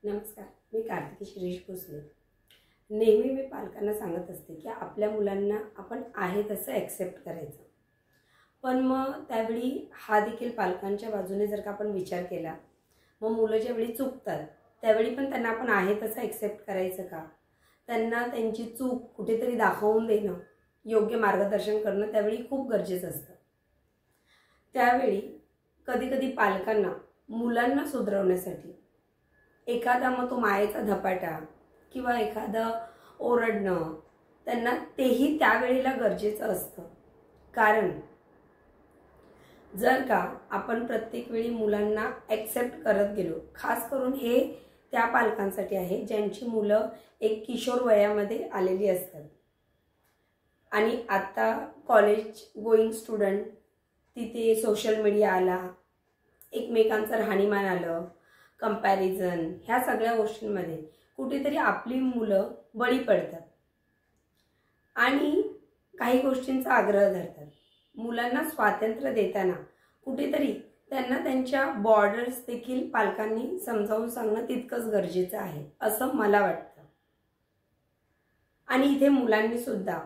नमस्कार, मी कार्तिकी शिरीष भोसले। नेहमी मी पालकांना सांगत असते की आपल्या मुलांना आपण आहे तसं ॲक्सेप्ट करायचं। पण मग त्यावेळी हा देखील पालकांच्या बाजूने जर का आपण विचार केला, मग मुलं ज्यावेळी चुकतात त्यावेळी पण त्यांना आपण आहे तसं ॲक्सेप्ट करायचं का? त्यांना त्यांची चूक कुठेतरी दाखवून देणं, योग्य मार्गदर्शन करणं त्यावेळी खूप गरजेचं असतं। त्यावेळी कधी-कधी पालकांना मुलांना सुधारवण्यासाठी एखादा मग तो मायेचा धपाटा किंवा एखादं ओरडणं त्यांना तेही त्यावेळेला गरजेचं असतं। कारण जर का आपण प्रत्येक वेळी मुलांना ॲक्सेप्ट करत गेलो, खास करून हे त्या पालकांसाठी आहे ज्यांची मुलं एक किशोर वयामध्ये आलेली असतात आणि आता कॉलेज गोईंग स्टुडंट, तिथे सोशल मीडिया आला, एकमेकांचं राहणीमान आलं, कंपॅरिझन, ह्या सगळ्या गोष्टींमध्ये कुठेतरी आपली मुलं बळी पडतात आणि काही गोष्टींचा आग्रह धरतात। मुलांना स्वातंत्र्य देताना कुठेतरी त्यांना त्यांच्या बॉर्डर्स देखील पालकांनी समजावून सांगणं तितकंच गरजेचं आहे असं मला वाटतं। आणि इथे मुलांनी सुद्धा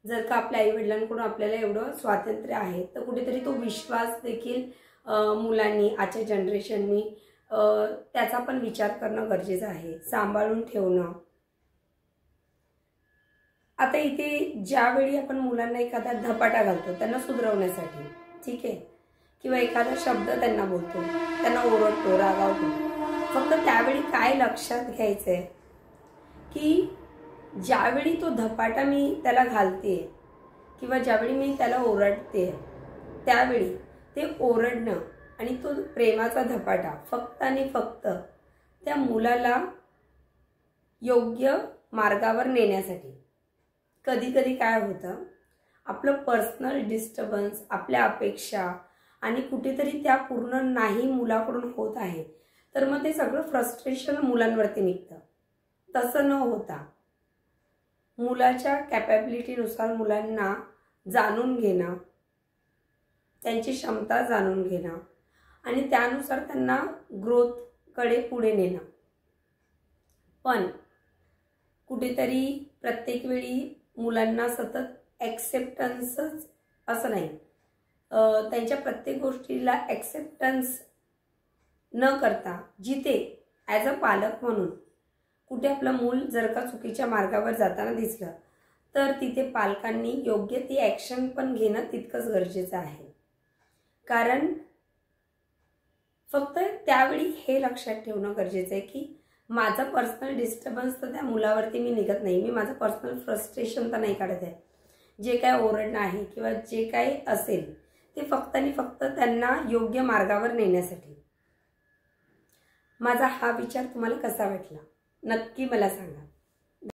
जर का आपल्या आईवडिलांकडून आपल्याला एवढं स्वातंत्र्य आहे तर कुठेतरी तो विश्वास देखील मुलांनी, आजच्या जनरेशननी त्याचा पण विचार करणं गरजेचं आहे, सांभाळून ठेवणं। आता इथे ज्यावेळी आपण मुलांना एखादा धपाटा घालतो त्यांना सुधारवण्यासाठी, ठीक आहे, किंवा एखादा शब्द त्यांना बोलतो, त्यांना ओरडतो, रागावतो, फक्त त्यावेळी काय लक्षात घ्यायचं आहे की ज्यावेळी तो धपाटा मी त्याला घालते किंवा ज्यावेळी मी त्याला ओरडते त्यावेळी ते ओरडणं आणि तो प्रेमाचा धपाटा फक्त आणि फक्त त्या मुलाला योग्य मार्गावर नेण्यासाठी। कधी कधी काय होतं, आपलं पर्सनल डिस्टर्बन्स, आपल्या अपेक्षा आणि कुठेतरी त्या पूर्ण नाही मुलाकडून होत आहे, तर मग ते सगळं फ्रस्ट्रेशन मुलांवरती निघतं। तसं न होता मुलाच्या कॅपॅबिलिटीनुसार मुलांना जाणून घेणं, त्यांची क्षमता जाणून घेणं आणि त्यानुसार त्यांना ग्रोथकडे पुढे नेणं। पण कुठेतरी प्रत्येक वेळी मुलांना सतत ॲक्सेप्टन्सच असं नाही, त्यांच्या प्रत्येक गोष्टीला ॲक्सेप्टन्स न करता जिथे ॲज अ पालक म्हणून कुठे आपलं मूल जर का चुकीच्या मार्गावर जाताना दिसलं तर तिथे पालकांनी योग्य ती ॲक्शन पण घेणं तितकंच गरजेचं आहे। कारण फक्त त्यावेळी हे लक्षात ठेवणं गरजेचं आहे की माझा पर्सनल डिस्टर्बन्स तर त्या मुलावरती मी निघत नाही, मी माझं पर्सनल फ्रस्ट्रेशन तर नाही काढत आहे। जे काय ओरडणं आहे किंवा जे काही असेल ते फक्त आणि फक्त त्यांना योग्य मार्गावर नेण्यासाठी। माझा हा विचार तुम्हाला कसा वाटला नक्की मला सांगा।